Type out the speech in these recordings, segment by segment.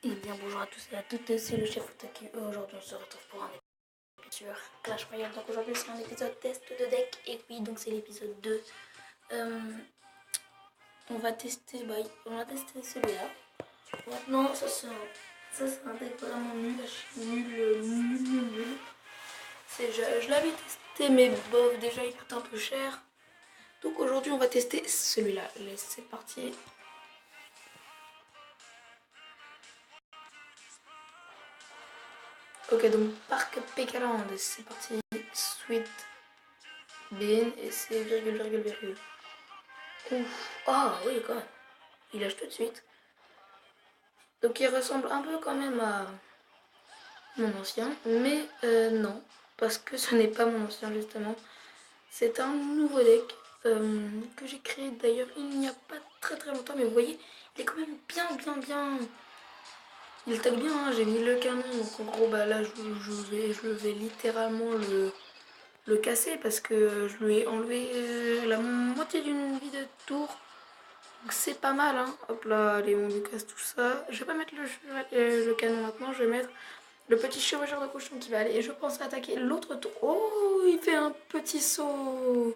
Et bien bonjour à tous et à toutes, c'est le chef Otaki. Aujourd'hui on se retrouve pour un épisode sur Clash Royale. Donc aujourd'hui c'est un épisode test de deck. Et oui, donc c'est l'épisode 2. On va tester celui-là. Maintenant ça c'est un deck vraiment nul. Nul. Je l'avais testé mais bof, déjà il coûte un peu cher. Donc aujourd'hui on va tester celui-là. Allez, c'est parti. Ok, donc Parc Pécaland, c'est parti. Sweet Bean et c'est virgule. Ouf. Ah oui, quand même. Il lâche tout de suite. Donc il ressemble un peu quand même à mon ancien, mais non, parce que ce n'est pas mon ancien justement. C'est un nouveau deck que j'ai créé d'ailleurs il n'y a pas très longtemps, mais vous voyez, il est quand même bien. Il tag bien, hein. J'ai mis le canon, donc en gros bah là je vais littéralement le casser parce que je lui ai enlevé la moitié d'une vie de tour. Donc c'est pas mal, hein. Hop là, allez, on lui casse tout ça. Je vais pas mettre le canon maintenant, je vais mettre le petit chevaucheur de cochon qui va aller. Et je pense attaquer l'autre tour. Oh, il fait un petit saut.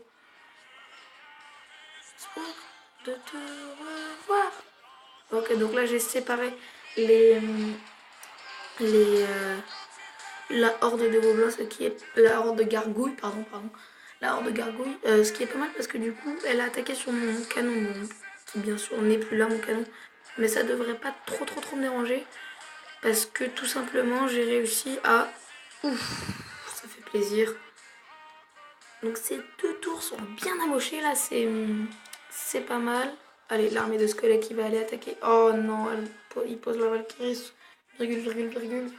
Espoir de te revoir. Ok, donc là j'ai séparé les la horde de gobelins, ce qui est la horde de gargouilles, pardon, la horde de gargouilles, ce qui est pas mal parce que du coup elle a attaqué sur mon canon, bon, qui bien sûr n'est plus là mon canon, mais ça devrait pas trop me déranger parce que tout simplement j'ai réussi à, ouf, ça fait plaisir. Donc ces deux tours sont bien amochés là, c'est pas mal. Allez, l'armée de squelettes qui va aller attaquer. Oh non, il pose la Valkyrie, virgule.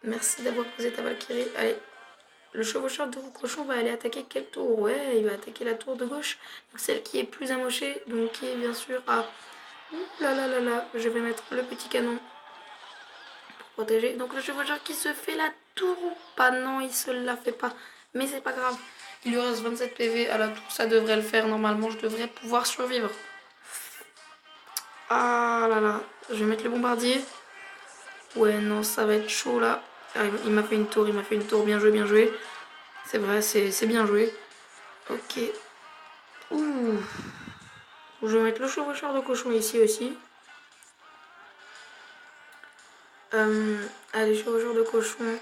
Merci d'avoir posé ta Valkyrie. Allez, le chevaucheur de cochon va aller attaquer quelle tour? Ouais, il va attaquer la tour de gauche. Donc celle qui est plus amochée, donc qui est bien sûr à... Ouh là, je vais mettre le petit canon pour protéger. Donc le chevaucheur qui se fait la tour ou pas? Non, il se la fait pas. Mais c'est pas grave. Il lui reste 27 PV à la tour, ça devrait le faire. Normalement, je devrais pouvoir survivre. Ah là, je vais mettre le bombardier. Ouais, non, ça va être chaud là. Ah, il m'a fait une tour, bien joué. C'est vrai, c'est bien joué. Ok. Ouh. Je vais mettre le chevaucheur de cochon ici aussi. Allez, chevaucheur de cochon.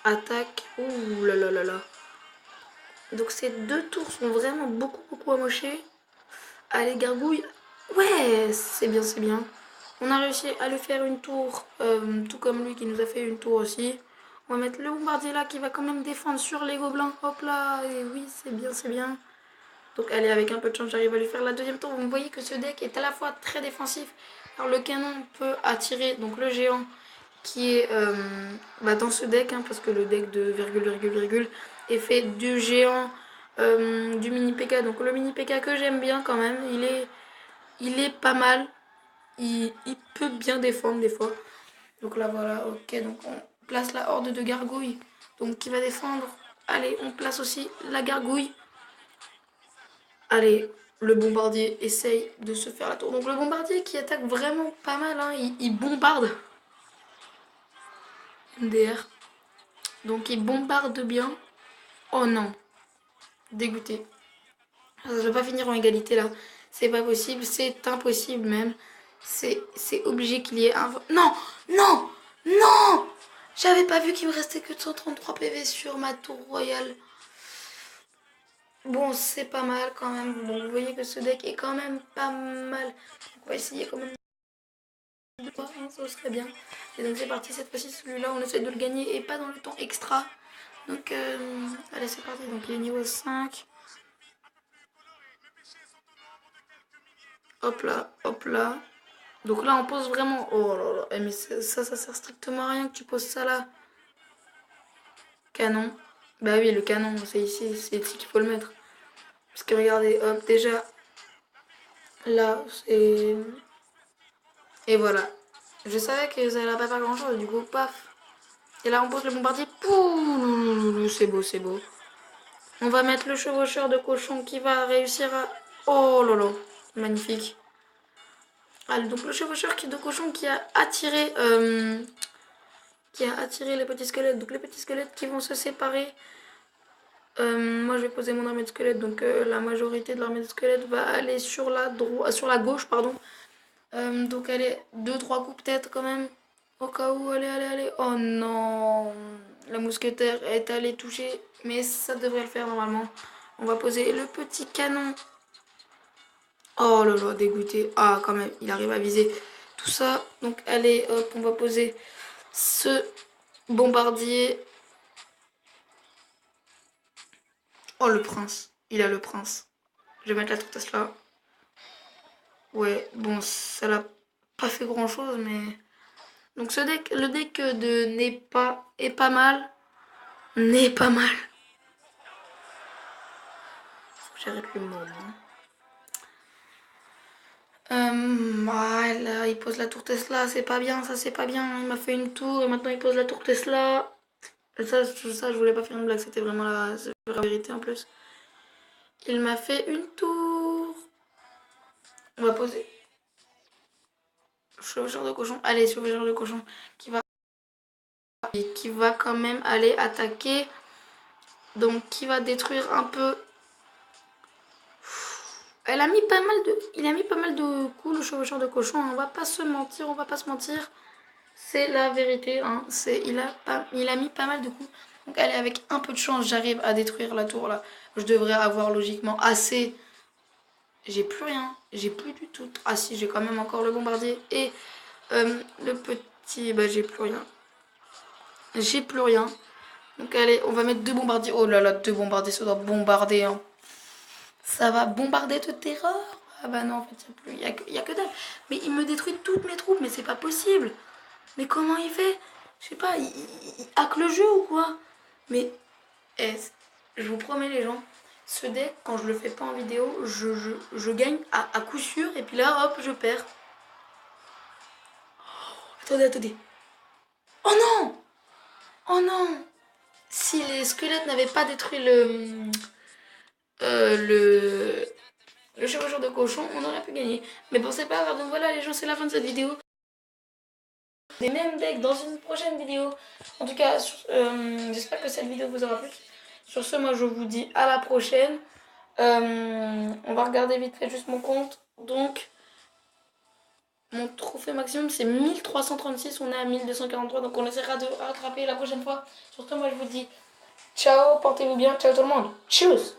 Attaque. Ouh là. Donc ces deux tours sont vraiment beaucoup amochés. Allez, gargouille. Ouais, c'est bien. On a réussi à lui faire une tour, tout comme lui qui nous a fait une tour aussi. On va mettre le bombardier là qui va quand même défendre sur les gobelins. Hop là, et oui, c'est bien. Donc allez, avec un peu de chance, j'arrive à lui faire la deuxième tour. Vous voyez que ce deck est à la fois très défensif. Alors le canon peut attirer donc le géant qui est dans ce deck, hein, parce que le deck de virgule est fait du géant, du mini PK. Donc le mini PK que j'aime bien quand même, il est pas mal. Il peut bien défendre des fois. Donc là voilà, ok, donc on place la horde de gargouilles donc qui va défendre. Allez, on place aussi la gargouille. Allez, le bombardier essaye de se faire la tour. Donc le bombardier qui attaque vraiment pas mal, hein, il bombarde. MDR. Donc il bombarde bien. Oh non. Dégoûté. Je ne vais pas finir en égalité là. C'est pas possible, c'est impossible même. C'est obligé qu'il y ait un... Non. J'avais pas vu qu'il me restait que 133 PV sur ma tour royale. Bon, c'est pas mal quand même. Bon, vous voyez que ce deck est quand même pas mal. On va essayer quand même. Ça serait bien. Et donc c'est parti, cette fois-ci celui-là on essaie de le gagner et pas dans le temps extra. Donc allez, c'est parti. Donc il est niveau 5. Hop là. Donc là on pose vraiment... Oh là là, mais ça sert strictement à rien que tu poses ça là. Canon. Bah oui, le canon, c'est ici qu'il faut le mettre. Parce que regardez, hop, déjà là c'est... Et voilà. Je savais que ça allait pas faire grand chose, du coup paf. Et là on pose le bombardier. Pouh, c'est beau. On va mettre le chevaucheur de cochon qui va réussir à... Oh là là, magnifique. Allez, donc le chevaucheur de cochon qui a attiré les petits squelettes. Donc les petits squelettes qui vont se séparer. Moi je vais poser mon armée de squelettes, donc la majorité de l'armée de squelettes va aller sur la gauche, pardon. Donc allez, 2-3 coups peut-être quand même. Au cas où, allez, allez, allez. Oh non, la mousquetaire est allée toucher, mais ça devrait le faire normalement. On va poser le petit canon. Oh là là, dégoûté. Ah quand même, il arrive à viser tout ça. Donc allez, hop, on va poser ce bombardier. Oh le prince, il a le prince. Je vais mettre la tourtesse là. Ouais, bon, ça l'a pas fait grand chose, mais... Donc le deck de est pas mal. N'est pas mal. Faut que j'arrête le mot là, il pose la tour Tesla, c'est pas bien, ça c'est pas bien. Il m'a fait une tour et maintenant il pose la tour Tesla. Ça, je voulais pas faire une blague, c'était vraiment la vérité en plus. Il m'a fait une tour. On va poser. Chevaucheur de cochon. Allez, chevaucheur de cochon qui va quand même aller attaquer. Donc qui va détruire un peu. Il a mis pas mal de coups le chevaucheur de cochon. On va pas se mentir, C'est la vérité. Hein. Il a mis pas mal de coups. Donc allez, avec un peu de chance, j'arrive à détruire la tour là. Je devrais avoir logiquement assez. J'ai plus rien. J'ai plus du tout. Ah si, j'ai quand même encore le bombardier. Et le petit... Bah j'ai plus rien. J'ai plus rien. Donc allez, on va mettre 2 bombardiers. Oh là là, 2 bombardiers, ça doit bombarder. Hein. Ça va bombarder de terreur. Ah bah non, en fait, il n'y a que dalle. Mais il me détruit toutes mes troupes, mais c'est pas possible. Mais comment il fait? Je sais pas, il hack le jeu ou quoi? Mais, je vous promets les gens, ce deck, quand je le fais pas en vidéo, je gagne à coup sûr, et puis là, hop, je perds. Attendez, attendez. Oh non! Oh non! Si les squelettes n'avaient pas détruit le chevaucheur de cochon, on aurait pu gagner. Mais bon, c'est pas grave, donc voilà les gens, c'est la fin de cette vidéo. Des mêmes decks dans une prochaine vidéo. En tout cas, j'espère que cette vidéo vous aura plu. Sur ce, moi je vous dis à la prochaine. On va regarder vite fait juste mon compte. Donc, mon trophée maximum c'est 1336. On est à 1243. Donc, on essaiera de rattraper la prochaine fois. Sur ce, moi je vous dis ciao, portez-vous bien. Ciao tout le monde. Tchuss!